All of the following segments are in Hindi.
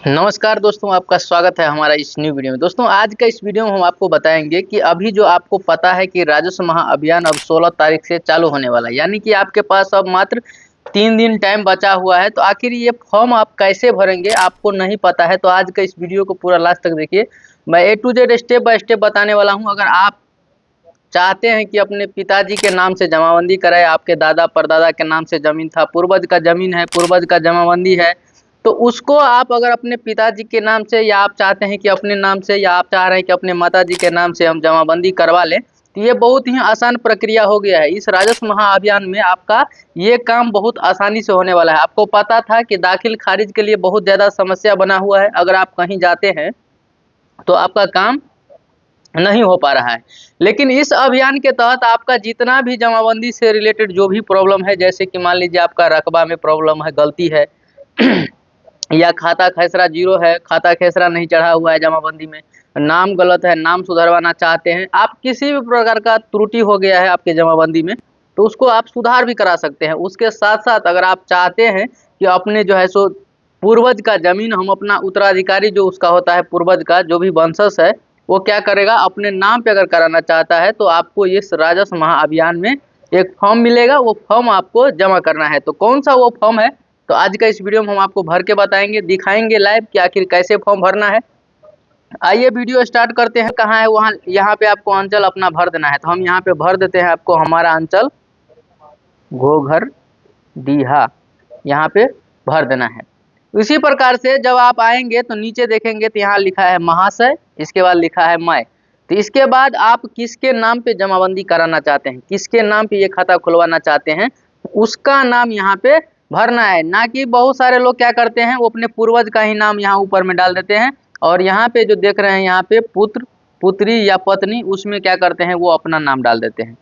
नमस्कार दोस्तों, आपका स्वागत है हमारा इस न्यू वीडियो में। दोस्तों, आज का इस वीडियो में हम आपको बताएंगे कि अभी जो आपको पता है कि राजस्व महाअभियान अब 16 तारीख से चालू होने वाला है, यानी कि आपके पास अब मात्र 3 दिन टाइम बचा हुआ है। तो आखिर ये फॉर्म आप कैसे भरेंगे, आपको नहीं पता है, तो आज का इस वीडियो को पूरा लास्ट तक देखिए। मैं A to Z step by step बताने वाला हूँ। अगर आप चाहते हैं कि अपने पिताजी के नाम से जमाबंदी कराए, आपके दादा परदादा के नाम से जमीन था, पूर्वज का जमीन है, पूर्वज का जमाबंदी है, तो उसको आप अगर अपने पिताजी के नाम से, या आप चाहते हैं कि अपने नाम से, या आप चाह रहे हैं कि अपने माताजी के नाम से हम जमाबंदी करवा लें, तो ये बहुत ही आसान प्रक्रिया हो गया है। इस राजस्व महाअभियान में आपका ये काम बहुत आसानी से होने वाला है। आपको पता था कि दाखिल खारिज के लिए बहुत ज़्यादा समस्या बना हुआ है। अगर आप कहीं जाते हैं तो आपका काम नहीं हो पा रहा है, लेकिन इस अभियान के तहत आपका जितना भी जमाबंदी से रिलेटेड जो भी प्रॉब्लम है, जैसे कि मान लीजिए आपका रकबा में प्रॉब्लम है, गलती है या खाता खेसरा जीरो है, खाता खेसरा नहीं चढ़ा हुआ है जमाबंदी में, नाम गलत है, नाम सुधरवाना चाहते हैं आप, किसी भी प्रकार का त्रुटि हो गया है आपके जमाबंदी में, तो उसको आप सुधार भी करा सकते हैं। उसके साथ साथ अगर आप चाहते हैं कि अपने जो है सो पूर्वज का जमीन, हम अपना उत्तराधिकारी जो उसका होता है, पूर्वज का जो भी वंशज है, वो क्या करेगा, अपने नाम पे अगर कराना चाहता है, तो आपको इस राजस्व महाअभियान में एक फॉर्म मिलेगा। वो फॉर्म आपको जमा करना है। तो कौन सा वो फॉर्म है, तो आज का इस वीडियो में हम आपको भर के बताएंगे, दिखाएंगे लाइव कि आखिर कैसे फॉर्म भरना है। आइए वीडियो स्टार्ट करते हैं। कहाँ है, वहाँ यहाँ पे आपको अंचल अपना भर देना है। तो हम यहाँ पे भर देते हैं आपको हमारा अंचल घोघर डीहा, यहाँ पे भर देना है। इसी प्रकार से जब आप आएंगे तो नीचे देखेंगे तो यहाँ लिखा है महाशय, इसके बाद लिखा है मैं। तो इसके बाद आप किसके नाम पे जमाबंदी कराना चाहते हैं, किसके नाम पे ये खाता खुलवाना चाहते हैं, उसका नाम यहाँ पे भरना है। ना कि बहुत सारे लोग क्या करते हैं, वो अपने पूर्वज का ही नाम यहाँ ऊपर में डाल देते हैं, और यहाँ पे जो देख रहे हैं यहाँ पे पुत्र पुत्री या पत्नी, उसमें क्या करते हैं, वो अपना नाम डाल देते हैं।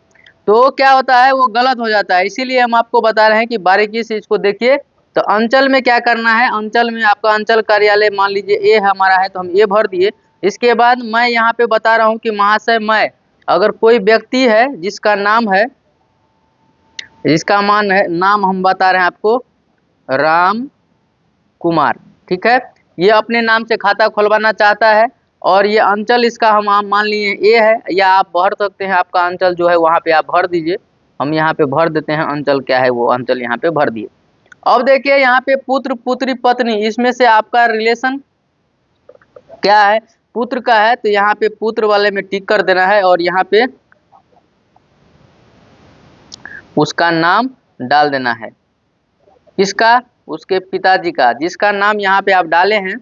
तो क्या होता है, वो गलत हो जाता है। इसीलिए हम आपको बता रहे हैं कि बारीकी से इसको देखिए। तो अंचल में क्या करना है, अंचल में आपका अंचल कार्यालय मान लीजिए ए हमारा है, तो हम ए भर दिए। इसके बाद मैं यहाँ पे बता रहा हूँ कि महाशय मैं, अगर कोई व्यक्ति है जिसका नाम है, जिसका मान है, नाम हम बता रहे हैं आपको राम कुमार, ठीक है, ये अपने नाम से खाता खुलवाना चाहता है, और ये अंचल इसका हम मान लिए ए है, या आप भर सकते हैं, आपका अंचल जो है वहाँ पे आप भर दीजिए। हम यहाँ पे भर देते हैं अंचल क्या है, वो अंचल यहाँ पे भर दिए। अब देखिए यहाँ पे पुत्र पुत्री पत्नी, इसमें से आपका रिलेशन क्या है, पुत्र का है, तो यहाँ पे पुत्र वाले में टिक कर देना है, और यहाँ पे उसका नाम डाल देना है। किसका, उसके पिताजी का, जिसका नाम यहाँ पे आप डाले हैं,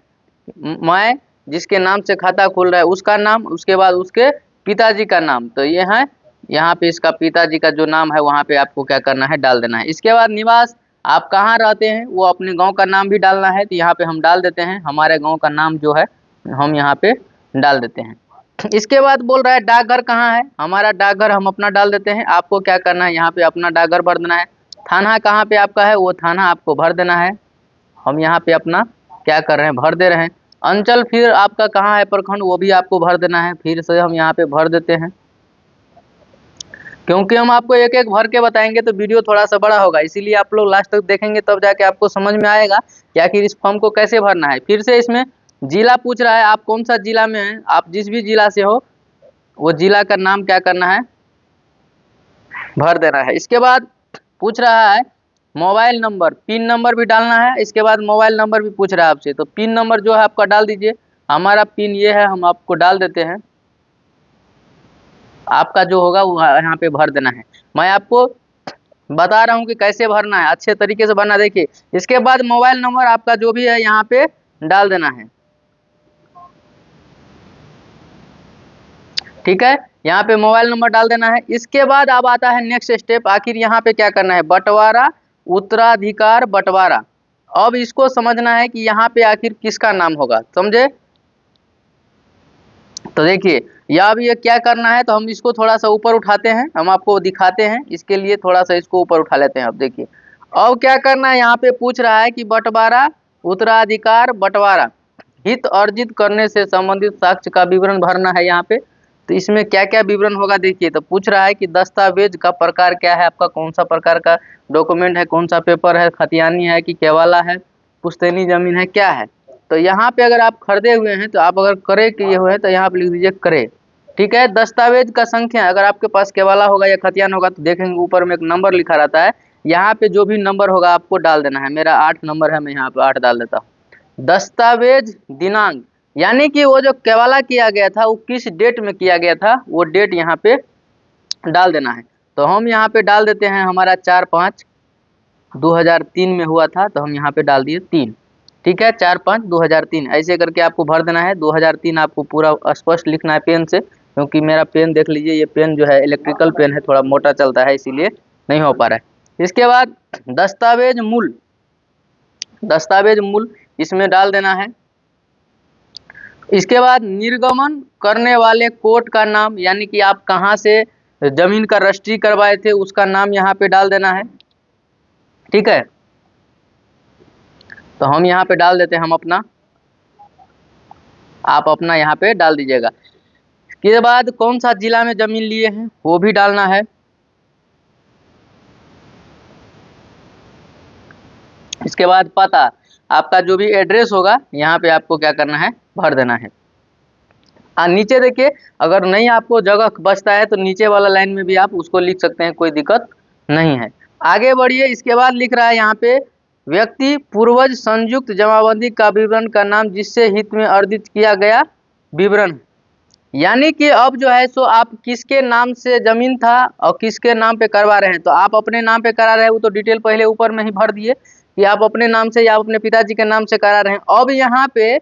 मैं जिसके नाम से खाता खुल रहा है उसका नाम, उसके बाद उसके पिताजी का नाम, तो ये है यहाँ पे इसका पिताजी का जो नाम है वहाँ पे आपको क्या करना है, डाल देना है। इसके बाद निवास, आप कहाँ रहते हैं, वो अपने गांव का नाम भी डालना है। तो यहाँ पे हम डाल देते हैं हमारे गांव का नाम जो है, हम यहाँ पे डाल देते हैं। इसके बाद बोल रहा है डाकघर कहाँ है, हमारा डाकघर हम अपना डाल देते हैं। आपको क्या करना है, यहाँ पे अपना डाकघर भर देना है। थाना कहाँ पे आपका है, वो थाना आपको भर देना है। हम यहाँ पे अपना क्या कर रहे हैं, भर दे रहे हैं। अंचल फिर आपका कहाँ है, प्रखंड, वो भी आपको भर देना है। फिर से हम यहाँ पे भर देते हैं, क्योंकि हम आपको एक एक भर के बताएंगे तो वीडियो थोड़ा सा बड़ा होगा, इसीलिए आप लोग लास्ट तक देखेंगे, तब जाके आपको समझ में आएगा कि आखिर इस फॉर्म को कैसे भरना है। फिर से इसमें जिला पूछ रहा है, आप कौन सा जिला में हैं, आप जिस भी जिला से हो वो जिला का नाम क्या करना है, भर देना है। इसके बाद पूछ रहा है मोबाइल नंबर, पिन नंबर भी डालना है। इसके बाद मोबाइल नंबर भी पूछ रहा है आपसे, तो पिन नंबर जो है आपका डाल दीजिए। हमारा पिन ये है, हम आपको डाल देते हैं। आपका जो होगा वो यहाँ पे भर देना है। मैं आपको बता रहा हूँ कि कैसे भरना है, अच्छे तरीके से भरना। देखिए इसके बाद मोबाइल नंबर आपका जो भी है यहाँ पे डाल देना है, ठीक है, यहाँ पे मोबाइल नंबर डाल देना है। इसके बाद अब आता है नेक्स्ट स्टेप, आखिर यहाँ पे क्या करना है, बंटवारा, उत्तराधिकार बंटवारा। अब इसको समझना है कि यहाँ पे आखिर किसका नाम होगा, समझे। तो देखिए या अब ये क्या करना है, तो हम इसको थोड़ा सा ऊपर उठाते हैं, हम आपको दिखाते हैं, इसके लिए थोड़ा सा इसको ऊपर उठा लेते हैं। अब देखिए अब क्या करना है, यहाँ पे पूछ रहा है कि बंटवारा, उत्तराधिकार बंटवारा, हित अर्जित करने से संबंधित साक्ष्य का विवरण भरना है यहाँ पे। तो इसमें क्या क्या विवरण होगा देखिए, तो पूछ रहा है कि दस्तावेज का प्रकार क्या है, आपका कौन सा प्रकार का डॉक्यूमेंट है, कौन सा पेपर है, खतियानी है कि केवाला है, पुश्तैनी जमीन है, क्या है। तो यहाँ पे अगर आप खरीदे हुए हैं तो आप अगर क्रय किए हुए हैं तो यहाँ पे लिख दीजिए क्रय। ठीक है। दस्तावेज का संख्या, अगर आपके पास केवाला होगा या खतियान होगा तो देखेंगे ऊपर में एक नंबर लिखा रहता है, यहाँ पे जो भी नंबर होगा आपको डाल देना है। मेरा 8 नंबर है, मैं यहाँ पे 8 डाल देता हूँ। दस्तावेज दिनांक, यानी कि वो जो केवाला किया गया था वो किस डेट में किया गया था, वो डेट यहाँ पे डाल देना है। तो हम यहाँ पे डाल देते हैं, हमारा 4/5/2003 में हुआ था, तो हम यहाँ पे डाल दिए 3। ठीक है, 4/5/2003 ऐसे करके आपको भर देना है। 2003 आपको पूरा स्पष्ट लिखना है पेन से, क्योंकि मेरा पेन देख लीजिए, ये पेन जो है इलेक्ट्रिकल पेन है, थोड़ा मोटा चलता है इसीलिए नहीं हो पा रहा है। इसके बाद दस्तावेज मूल, दस्तावेज मूल इसमें डाल देना है। इसके बाद निर्गमन करने वाले कोर्ट का नाम, यानी कि आप कहाँ से जमीन का रजिस्ट्री करवाए थे उसका नाम यहाँ पे डाल देना है। ठीक है, तो हम यहाँ पे डाल देते हैं हम अपना, आप अपना यहाँ पे डाल दीजिएगा। इसके बाद कौन सा जिला में जमीन लिए हैं वो भी डालना है। इसके बाद पता, आपका जो भी एड्रेस होगा यहाँ पे आपको क्या करना है, भर देना है। नीचे देखिए, अगर नहीं आपको जगह बचता है तो नीचे वाला लाइन में भी आप उसको लिख सकते हैं, कोई दिक्कत नहीं है। आगे बढ़िए। इसके बाद लिख रहा है यहाँ पे, व्यक्ति पूर्वज संयुक्त जमाबंदी का विवरण का नाम जिससे हित में अर्जित किया गया विवरण, यानी कि अब जो है सो आप किसके नाम से जमीन था और किसके नाम पे करवा रहे हैं। तो आप अपने नाम पे करा रहे हैं, वो तो डिटेल पहले ऊपर में ही भर दिए कि आप अपने नाम से या अपने पिताजी के नाम से करा रहे हैं। अब यहाँ पे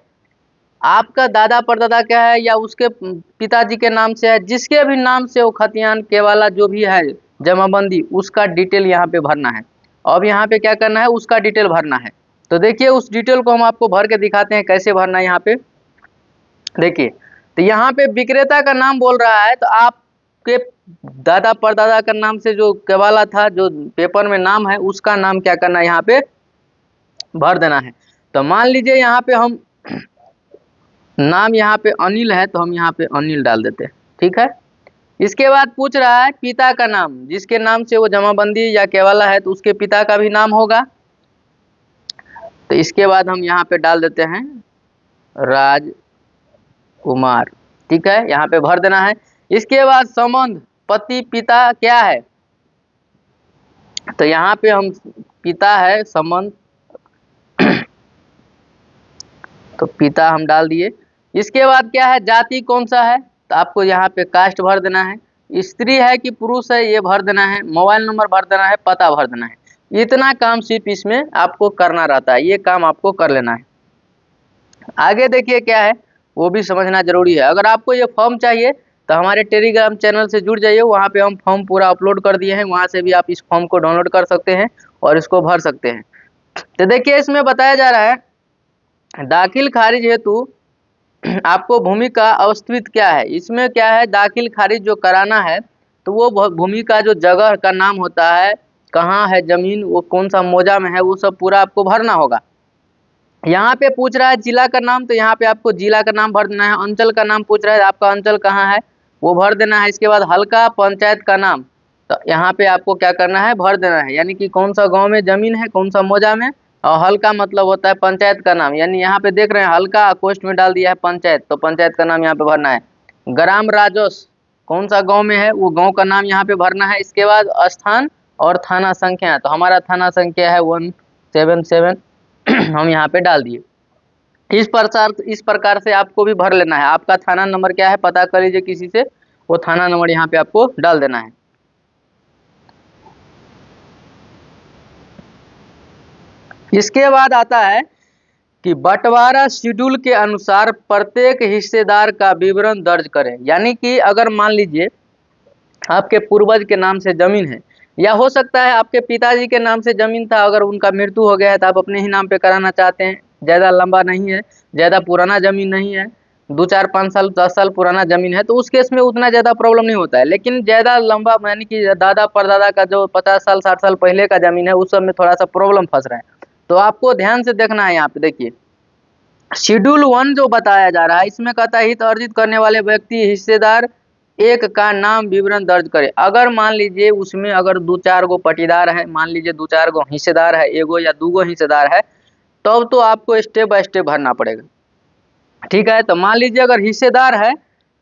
आपका दादा परदादा क्या है या उसके पिताजी के नाम से है, जिसके भी नाम से वो खतियान केवाला जो भी है जमाबंदी, उसका डिटेल यहाँ पे भरना है। अब यहाँ पे क्या करना है, उसका डिटेल भरना है। तो देखिए उस डिटेल को हम आपको भर के दिखाते हैं कैसे भरना है। यहाँ पे देखिए, तो यहाँ पे विक्रेता का नाम बोल रहा है, तो आपके दादा परदादा का नाम से जो केवाला था, जो पेपर में नाम है, उसका नाम क्या करना है, यहाँ पे भर देना है। तो मान लीजिए यहाँ पे हम नाम यहाँ पे अनिल है, तो हम यहाँ पे अनिल डाल देते हैं। ठीक है। इसके बाद पूछ रहा है पिता का नाम, जिसके नाम से वो जमाबंदी या केवाला है तो उसके पिता का भी नाम होगा। तो इसके बाद हम यहाँ पे डाल देते हैं राजकुमार। ठीक है, यहाँ पे भर देना है। इसके बाद संबंध, पति पिता क्या है, तो यहाँ पे हम पिता है संबंध, तो पिता हम डाल दिए। इसके बाद क्या है, जाति कौन सा है, तो आपको यहाँ पे कास्ट भर देना है। स्त्री है कि पुरुष है ये भर देना है। मोबाइल नंबर भर देना है, पता भर देना है। इतना काम सिर्फ इसमें आपको करना रहता है, ये काम आपको कर लेना है। आगे देखिए क्या है, वो भी समझना जरूरी है। अगर आपको ये फॉर्म चाहिए तो हमारे टेलीग्राम चैनल से जुड़ जाइए, वहाँ पे हम फॉर्म पूरा अपलोड कर दिए हैं, वहाँ से भी आप इस फॉर्म को डाउनलोड कर सकते हैं और इसको भर सकते हैं। तो देखिए इसमें बताया जा रहा है, दाखिल खारिज हेतु आपको भूमि का अवस्थित क्या है। इसमें क्या है, दाखिल खारिज जो कराना है तो वो भूमि का जो जगह का नाम होता है, कहाँ है जमीन, वो कौन सा मौजा में है, वो सब पूरा आपको भरना होगा। यहाँ पे पूछ रहा है जिला का नाम, तो यहाँ पे आपको जिला का नाम भर देना है। अंचल का नाम पूछ रहा है, आपका अंचल कहाँ है वो भर देना है। इसके बाद हल्का पंचायत का नाम, तो यहाँ पे आपको क्या करना है, भर देना है, यानी कि कौन सा गाँव में जमीन है, कौन सा मौजा में। और हल्का मतलब होता है पंचायत का नाम, यानी यहाँ पे देख रहे हैं हल्का कोष्ठ में डाल दिया है पंचायत, तो पंचायत का नाम यहाँ पे भरना है। ग्राम राजस्व, कौन सा गांव में है वो गांव का नाम यहाँ पे भरना है। इसके बाद स्थान और थाना संख्या, तो हमारा थाना संख्या है 177 हम यहाँ पे डाल दिए। इस प्रकार से आपको भी भर लेना है। आपका थाना नंबर क्या है पता कर लीजिए किसी से, वो थाना नंबर यहाँ पे आपको डाल देना है। इसके बाद आता है कि बंटवारा शेड्यूल के अनुसार प्रत्येक हिस्सेदार का विवरण दर्ज करें। यानी कि अगर मान लीजिए आपके पूर्वज के नाम से जमीन है, या हो सकता है आपके पिताजी के नाम से जमीन था, अगर उनका मृत्यु हो गया है तो आप अपने ही नाम पे कराना चाहते हैं, ज़्यादा लंबा नहीं है, ज़्यादा पुराना ज़मीन नहीं है, 2-4-5 साल 10 साल पुराना ज़मीन है, तो उस केस में उतना ज़्यादा प्रॉब्लम नहीं होता है। लेकिन ज़्यादा लंबा, यानी कि दादा परदादा का जो 50 साल 60 साल पहले का ज़मीन है, उस सब में थोड़ा सा प्रॉब्लम फंस रहा है। तो आपको ध्यान से देखना है। यहाँ पे देखिए शेड्यूल 1 जो बताया जा रहा है, इसमें कहता है हित अर्जित करने वाले व्यक्ति हिस्सेदार एक का नाम विवरण दर्ज करे। अगर मान लीजिए उसमें अगर 2-4 गो पटीदार है, मान लीजिए 2-4 गो हिस्सेदार है, एगो या दूगो हिस्सेदार है, तब तो आपको स्टेप बाय स्टेप भरना पड़ेगा। ठीक है, तो मान लीजिए अगर हिस्सेदार है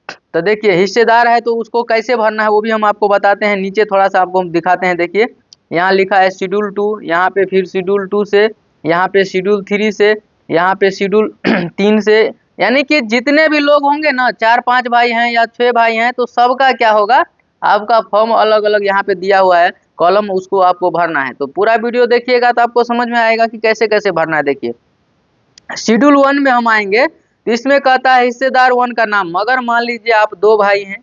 तो देखिए हिस्सेदार है तो उसको कैसे भरना है वो भी हम आपको बताते हैं। नीचे थोड़ा सा आपको हम दिखाते हैं। देखिए यहाँ लिखा है शेड्यूल 2, यहाँ पे फिर शेड्यूल 2 से, यहाँ पे शेड्यूल 3 से, यहाँ पे शेड्यूल 3 से, यानी कि जितने भी लोग होंगे ना, 4-5 भाई हैं या 6 भाई हैं, तो सबका क्या होगा, आपका फॉर्म अलग अलग यहाँ पे दिया हुआ है कॉलम, उसको आपको भरना है। तो पूरा वीडियो देखिएगा तो आपको समझ में आएगा कि कैसे कैसे भरना है। देखिए शेड्यूल 1 में हम आएंगे तो इसमें कहता है हिस्सेदार 1 का नाम। अगर मान लीजिए आप 2 भाई हैं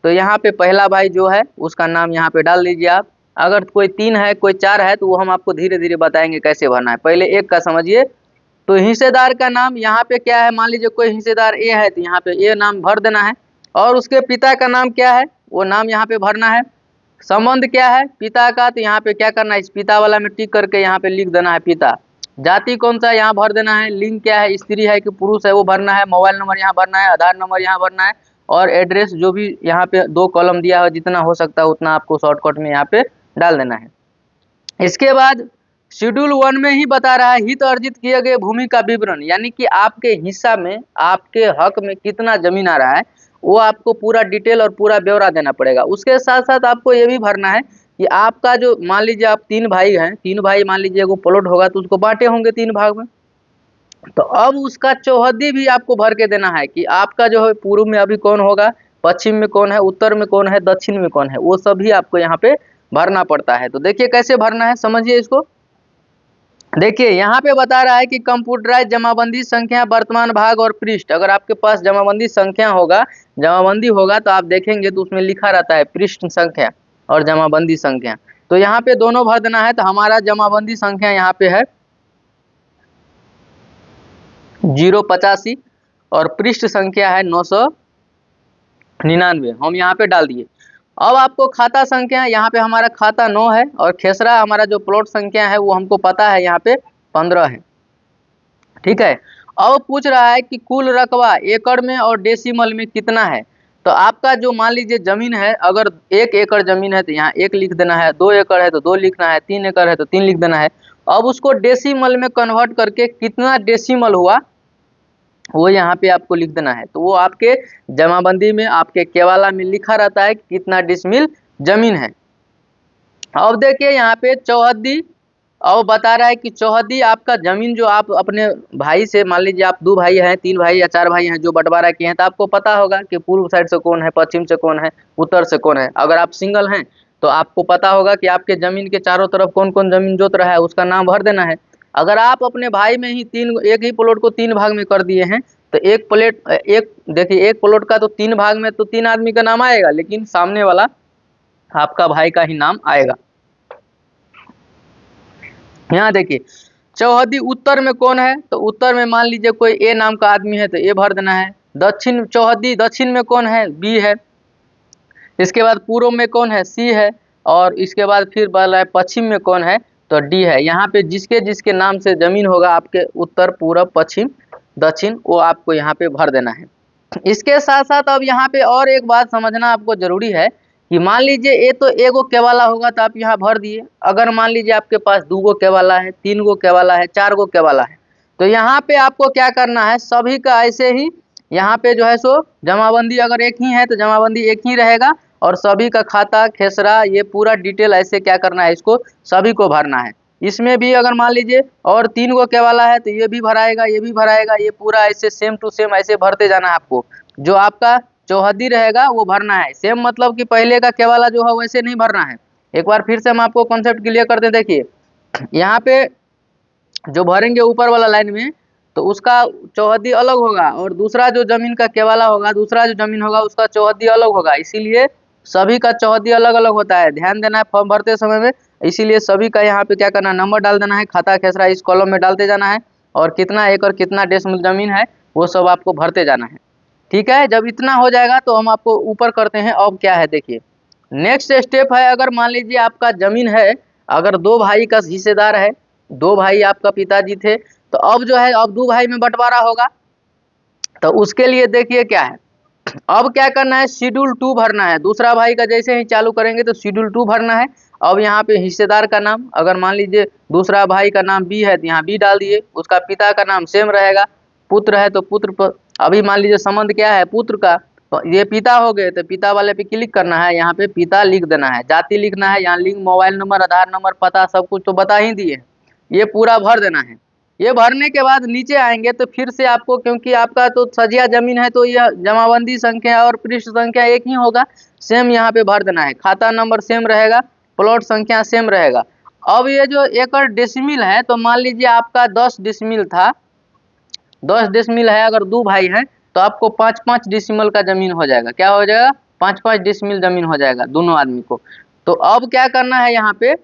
तो यहाँ पे पहला भाई जो है उसका नाम यहाँ पे डाल दीजिए आप। अगर कोई 3 है कोई 4 है तो वो हम आपको धीरे धीरे बताएंगे कैसे भरना है। पहले 1 का समझिए। तो हिस्सेदार का नाम यहाँ पे क्या है, मान लीजिए कोई हिस्सेदार ए है तो यहाँ पे ए नाम भर देना है। और उसके पिता का नाम क्या है वो नाम यहाँ पे भरना है। संबंध क्या है पिता का, तो यहाँ पे क्या करना है, इस पिता वाला में टिक करके यहाँ पे लिख देना है पिता। जाति कौन सा यहाँ भर देना है। लिंग क्या है, स्त्री है कि पुरुष है वो भरना है। मोबाइल नंबर यहाँ भरना है, आधार नंबर यहाँ भरना है, और एड्रेस जो भी यहाँ पे 2 कॉलम दिया है जितना हो सकता है उतना आपको शॉर्टकट में यहाँ पे डाल देना है। इसके बाद शेड्यूल 1 में ही बता रहा है हित अर्जित किए गए भूमि का विवरण, यानी कि आपके हिस्सा में आपके हक में कितना जमीन आ रहा है वो आपको पूरा डिटेल और पूरा ब्यौरा देना पड़ेगा। उसके साथ साथ आपको ये भी भरना है कि आपका जो, मान लीजिए आप 3 भाई हैं, 3 भाई मान लीजिए एगो प्लॉट होगा तो उसको बांटे होंगे 3 भाग में, तो अब उसका चौहद्दी भी आपको भर के देना है कि आपका जो है पूर्व में अभी कौन होगा, पश्चिम में कौन है, उत्तर में कौन है, दक्षिण में कौन है, वो सभी आपको यहाँ पे भरना पड़ता है। तो देखिए कैसे भरना है, समझिए इसको। देखिए यहाँ पे बता रहा है कि कंप्यूटराइज जमाबंदी संख्या, वर्तमान भाग और पृष्ठ। अगर आपके पास जमाबंदी संख्या होगा, जमाबंदी होगा तो आप देखेंगे तो उसमें लिखा रहता है पृष्ठ संख्या और जमाबंदी संख्या। तो यहाँ पे दोनों भर देना है। तो हमारा जमाबंदी संख्या यहाँ पे है 085 और पृष्ठ संख्या है 999, हम यहाँ पे डाल दिए। अब आपको खाता संख्या, यहाँ पे हमारा खाता 9 है और खेसरा हमारा जो प्लॉट संख्या है वो हमको पता है यहाँ पे 15 है। ठीक है, अब पूछ रहा है कि कुल रकबा एकड़ में और डेसिमल में कितना है। तो आपका जो मान लीजिए जमीन है, अगर 1 एकड़ जमीन है तो यहाँ 1 लिख देना है, 2 एकड़ है तो 2 लिखना है, 3 एकड़ है तो 3 लिख देना है। अब उसको डेसिमल में कन्वर्ट करके कितना डेसिमल हुआ वो यहाँ पे आपको लिख देना है। तो वो आपके जमाबंदी में आपके केवाला में लिखा रहता है कि कितना डिसमिल जमीन है। अब देखिए यहाँ पे चौहद्दी, अब बता रहा है कि चौहद्दी आपका जमीन जो आप अपने भाई से, मान लीजिए आप 2 भाई हैं, 3 भाई या 4 भाई हैं जो बंटवारा किए हैं, तो आपको पता होगा कि पूर्व साइड से कौन है, पश्चिम से कौन है, उत्तर से कौन है। अगर आप सिंगल हैं तो आपको पता होगा कि आपके जमीन के चारों तरफ कौन कौन जमीन जोत रहा है, उसका नाम भर देना है। अगर आप अपने भाई में ही एक ही प्लॉट को 3 भाग में कर दिए हैं तो एक देखिए एक प्लॉट का तो 3 भाग में तो 3 आदमी का नाम आएगा, लेकिन सामने वाला आपका भाई का ही नाम आएगा। यहाँ देखिए चौहद्दी उत्तर में कौन है, तो उत्तर में मान लीजिए कोई ए नाम का आदमी है तो ए भर देना है। दक्षिण चौहद्दी दक्षिण में कौन है, बी है। इसके बाद पूर्व में कौन है, सी है। और इसके बाद फिर बोला है पश्चिम में कौन है, तो डी है। यहाँ पे जिसके जिसके नाम से जमीन होगा आपके उत्तर पूर्व पश्चिम दक्षिण, वो आपको यहाँ पे भर देना है। इसके साथ साथ अब यहाँ पे और एक बात समझना आपको जरूरी है कि मान लीजिए ये तो एगो केवाला होगा तो आप यहाँ भर दिए। अगर मान लीजिए आपके पास 2 गो केवाला है, 3 गो केवाला है, 4 गो केवाला है, तो यहाँ पे आपको क्या करना है, सभी का ऐसे ही यहाँ पे जो है सो जमाबंदी अगर एक ही है तो जमाबंदी एक ही रहेगा, और सभी का खाता खेसरा ये पूरा डिटेल ऐसे क्या करना है, इसको सभी को भरना है। इसमें भी अगर मान लीजिए और 3 गो केवाला है तो ये भी भराएगा, ये भी भराएगा, ये पूरा ऐसे सेम टू सेम ऐसे भरते जाना है आपको। जो आपका चौहद्दी रहेगा वो भरना है सेम, मतलब कि पहले का केवाला जो है वैसे नहीं भरना है। एक बार फिर से हम आपको कॉन्सेप्ट क्लियर करते हैं। देखिए यहाँ पे जो भरेंगे ऊपर वाला लाइन में तो उसका चौहद्दी अलग होगा, और दूसरा जो जमीन का केवाला होगा, दूसरा जो जमीन होगा उसका चौहद्दी अलग होगा। इसीलिए सभी का चौहद्दी अलग अलग होता है, ध्यान देना है फॉर्म भरते समय में। इसीलिए सभी का यहाँ पे क्या करना है, नंबर डाल देना है, खाता खेसरा इस कॉलम में डालते जाना है, और कितना एकड़ कितना डेसिमल जमीन है वो सब आपको भरते जाना है। ठीक है, जब इतना हो जाएगा तो हम आपको ऊपर करते हैं। अब क्या है देखिए नेक्स्ट स्टेप है, अगर मान लीजिए आपका जमीन है, अगर 2 भाई का हिस्सेदार है, 2 भाई आपका पिताजी थे, तो अब जो है अब 2 भाई में बंटवारा होगा। तो उसके लिए देखिए क्या है, अब क्या करना है, शेड्यूल 2 भरना है। दूसरा भाई का जैसे ही चालू करेंगे तो शेड्यूल 2 भरना है। अब यहाँ पे हिस्सेदार का नाम, अगर मान लीजिए दूसरा भाई का नाम बी है तो यहाँ बी डाल दिए, उसका पिता का नाम सेम रहेगा, पुत्र है तो पुत्र पर, अभी मान लीजिए संबंध क्या है पुत्र का, तो ये पिता हो गए तो पिता वाले पे क्लिक करना है, यहाँ पे पिता लिख देना है, जाति लिखना है, यहाँ लिंग मोबाइल नंबर आधार नंबर पता सब कुछ तो बता ही दिए, ये पूरा भर देना है। ये भरने के बाद नीचे आएंगे तो फिर से आपको, क्योंकि आपका तो सजिया जमीन है तो यह जमाबंदी संख्या और पृष्ठ संख्या एक ही होगा, सेम यहाँ पे भर देना है, खाता नंबर सेम रहेगा, प्लॉट संख्या सेम रहेगा। अब ये जो एकड़ डेसिमिल है, तो मान लीजिए आपका 10 डिसमिल था, 10 डिसमिल है, अगर 2 भाई हैं तो आपको 5-5 डिसमिल का जमीन हो जाएगा, क्या हो जाएगा 5-5 डिसमिल जमीन हो जाएगा दोनों आदमी को। तो अब क्या करना है यहाँ पे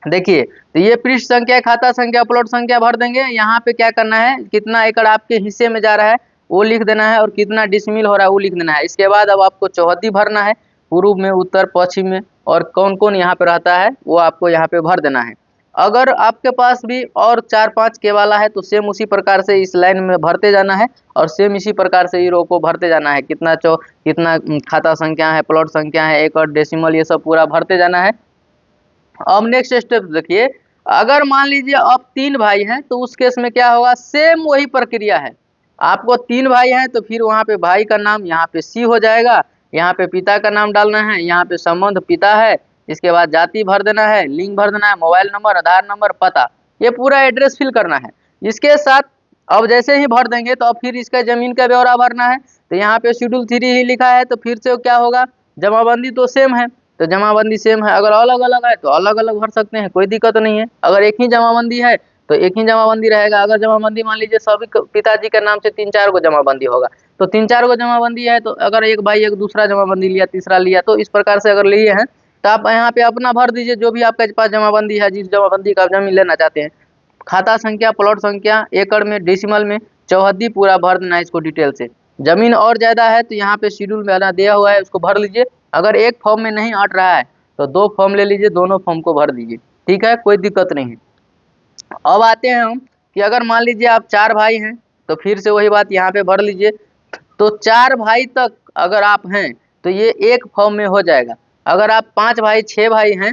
देखिए, तो ये पृष्ठ संख्या खाता संख्या प्लॉट संख्या भर देंगे, यहाँ पे क्या करना है कितना एकड़ आपके हिस्से में जा रहा है वो लिख देना है और कितना डिसमिल हो रहा है वो लिख देना है। इसके बाद अब आपको चौहद्दी भरना है, पूर्व में उत्तर पश्चिम में और कौन कौन यहाँ पे रहता है वो आपको यहाँ पे भर देना है। अगर आपके पास भी और 4-5 के वाला है तो सेम उसी प्रकार से इस लाइन में भरते जाना है और सेम इसी प्रकार से ये रो को भरते जाना है, कितना खाता संख्या है प्लॉट संख्या है एकड़ डेसिमल ये सब पूरा भरते जाना है। अब नेक्स्ट स्टेप देखिए, अगर मान लीजिए अब 3 भाई हैं तो उस केस में क्या होगा, सेम वही प्रक्रिया है, आपको 3 भाई हैं तो फिर वहाँ पे भाई का नाम यहाँ पे सी हो जाएगा, यहाँ पे पिता का नाम डालना है, यहाँ पे संबंध पिता है, इसके बाद जाति भर देना है, लिंग भर देना है, मोबाइल नंबर आधार नंबर पता, ये पूरा एड्रेस फिल करना है। इसके साथ अब जैसे ही भर देंगे तो अब फिर इसका जमीन का ब्यौरा भरना है, तो यहाँ पे शेड्यूल 3 ही लिखा है तो फिर से क्या होगा, जमाबंदी तो सेम है तो जमाबंदी सेम है, अगर अलग अलग है तो अलग अलग भर सकते हैं, कोई दिक्कत नहीं है। अगर एक ही जमाबंदी है तो एक ही जमाबंदी रहेगा, अगर जमाबंदी मान लीजिए सभी पिताजी के नाम से 3-4 गो जमाबंदी होगा तो 3-4 गो जमाबंदी है, तो अगर एक भाई एक दूसरा जमाबंदी लिया तीसरा लिया तो इस प्रकार से अगर लिए हैं तो आप यहाँ पे अपना भर दीजिए जो भी आपके पास जमाबंदी है, जिस जमाबंदी का आप जमीन लेना चाहते हैं, खाता संख्या प्लॉट संख्या एकड़ में डेसिमल में चौहद्दी पूरा भर देना है इसको डिटेल से। जमीन और ज़्यादा है तो यहाँ पे शेड्यूल में आना दिया हुआ है उसको भर लीजिए, अगर एक फॉर्म में नहीं अट रहा है तो 2 फॉर्म ले लीजिए, दोनों फॉर्म को भर दीजिए, ठीक है कोई दिक्कत नहीं है। अब आते हैं हम कि अगर मान लीजिए आप 4 भाई हैं तो फिर से वही बात यहाँ पे भर लीजिए, तो 4 भाई तक अगर आप हैं तो ये एक फॉर्म में हो जाएगा, अगर आप 5 भाई 6 भाई हैं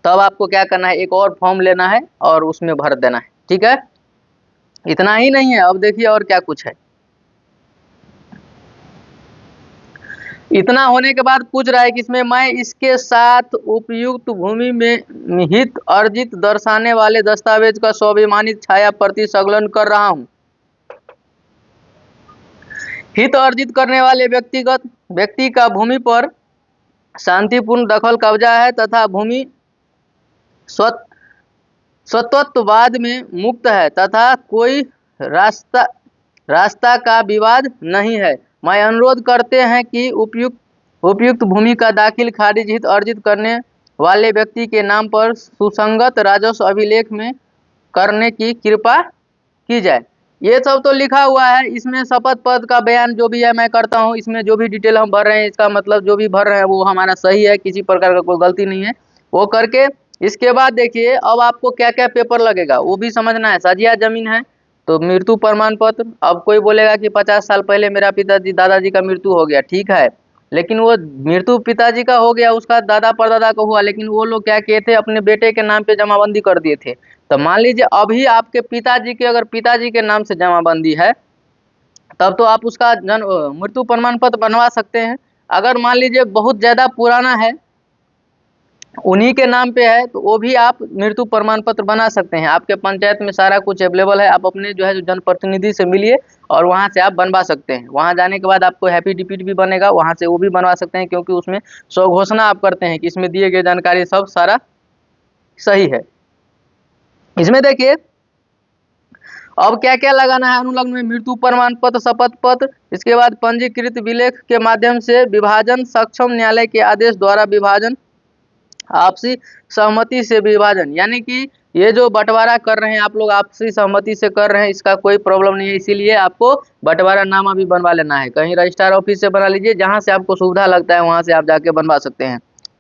तब आपको क्या करना है एक और फॉर्म लेना है और उसमें भर देना है, ठीक है। इतना ही नहीं है, अब देखिए और क्या कुछ है। इतना होने के बाद पूछ रहा है कि इसमें मैं इसके साथ उपयुक्त भूमि में हित अर्जित दर्शाने वाले दस्तावेज का स्वाभिमानिक छाया प्रति संकलन कर रहा हूं। हित अर्जित करने वाले व्यक्ति का भूमि पर शांतिपूर्ण दखल कब्जा है तथा भूमि स्वत्ववाद में मुक्त है तथा कोई रास्ता का विवाद नहीं है। मैं अनुरोध करते हैं कि उपयुक्त भूमि का दाखिल खारिज हित अर्जित करने वाले व्यक्ति के नाम पर सुसंगत राजस्व अभिलेख में करने की कृपा की जाए। ये सब तो लिखा हुआ है, इसमें शपथ पद का बयान जो भी है मैं करता हूँ, इसमें जो भी डिटेल हम भर रहे हैं इसका मतलब जो भी भर रहे हैं वो हमारा सही है, किसी प्रकार का कोई गलती नहीं है, वो करके इसके बाद देखिए अब आपको क्या क्या पेपर लगेगा वो भी समझना है। सजिया जमीन है तो मृत्यु प्रमाण पत्र, अब कोई बोलेगा कि 50 साल पहले मेरा पिताजी दादाजी का मृत्यु हो गया, ठीक है, लेकिन वो मृत्यु पिताजी का हो गया उसका दादा परदादा का हुआ, लेकिन वो लोग क्या किए थे अपने बेटे के नाम पे जमाबंदी कर दिए थे। तो मान लीजिए अभी आपके पिताजी के अगर पिताजी के नाम से जमाबंदी है तब तो आप उसका मृत्यु प्रमाण पत्र बनवा सकते हैं। अगर मान लीजिए बहुत ज़्यादा पुराना है उन्हीं के नाम पे है तो वो भी आप मृत्यु प्रमाण पत्र बना सकते हैं, आपके पंचायत में सारा कुछ अवेलेबल है, आप अपने जो है जो जनप्रतिनिधि से मिलिए और वहाँ से आप बनवा सकते हैं। वहाँ जाने के बाद आपको हैप्पी डिपीट भी बनेगा, वहाँ से वो भी बनवा सकते हैं, क्योंकि उसमें स्वघोषणा आप करते हैं कि इसमें दिए गए जानकारी सब सारा सही है। इसमें देखिए अब क्या क्या लगाना है अनुलग्न में, मृत्यु प्रमाण पत्र शपथ पत्र, इसके बाद पंजीकृत विलेख के माध्यम से विभाजन, सक्षम न्यायालय के आदेश द्वारा विभाजन, आपसी सहमति से विभाजन, यानी कि ये जो बंटवारा कर रहे हैं आप लोग आपसी सहमति से कर रहे हैं, इसका कोई प्रॉब्लम नहीं है, इसीलिए आपको बंटवारा नामा भी बनवा लेना है, कहीं रजिस्ट्रार ऑफिस से बना लीजिए, जहां से आपको सुविधा लगता है वहां से आप जाके बनवा सकते हैं।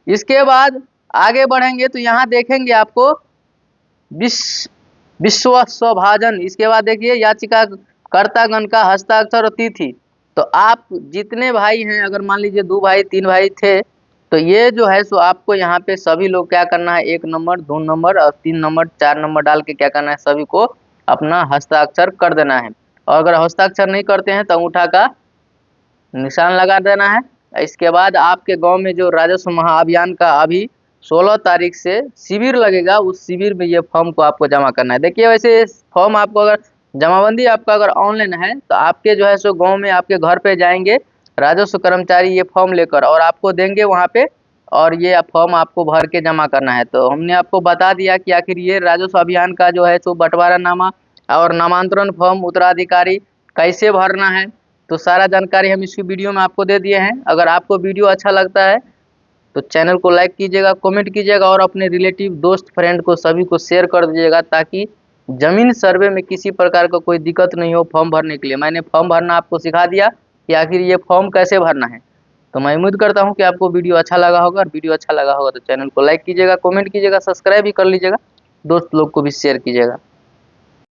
इसके बाद आगे बढ़ेंगे तो यहाँ देखेंगे आपको विश्व स्वभाजन, इसके बाद देखिए याचिका कर्तागण का हस्ताक्षर और तिथि। तो आप जितने भाई हैं, अगर मान लीजिए 2 भाई 3 भाई थे तो ये जो है सो आपको यहाँ पे सभी लोग क्या करना है, 1 नंबर 2 नंबर और 3 नंबर 4 नंबर डाल के क्या करना है, सभी को अपना हस्ताक्षर कर देना है। और अगर हस्ताक्षर नहीं करते हैं तो अंगूठा का निशान लगा देना है। इसके बाद आपके गांव में जो राजस्व महाअभियान का अभी 16 तारीख से शिविर लगेगा, उस शिविर में ये फॉर्म को आपको जमा करना है। देखिए वैसे फॉर्म आपको अगर जमाबंदी आपका अगर ऑनलाइन है तो आपके जो है सो गांव में आपके घर पे जाएंगे राजस्व कर्मचारी ये फॉर्म लेकर और आपको देंगे वहाँ पे, और ये फॉर्म आपको भर के जमा करना है। तो हमने आपको बता दिया कि आखिर ये राजस्व अभियान का जो है सो बंटवारानामा और नामांतरण फॉर्म उत्तराधिकारी कैसे भरना है, तो सारा जानकारी हम इसकी वीडियो में आपको दे दिए हैं। अगर आपको वीडियो अच्छा लगता है तो चैनल को लाइक कीजिएगा, कमेंट कीजिएगा और अपने रिलेटिव दोस्त फ्रेंड को सभी को शेयर कर दीजिएगा, ताकि जमीन सर्वे में किसी प्रकार का कोई दिक्कत नहीं हो फॉर्म भरने के लिए। मैंने फॉर्म भरना आपको सिखा दिया कि आखिर ये फॉर्म कैसे भरना है। तो मैं उम्मीद करता हूँ कि आपको वीडियो अच्छा लगा होगा, और वीडियो अच्छा लगा होगा तो चैनल को लाइक कीजिएगा, कमेंट कीजिएगा, सब्सक्राइब भी कर लीजिएगा, दोस्त लोग को भी शेयर कीजिएगा।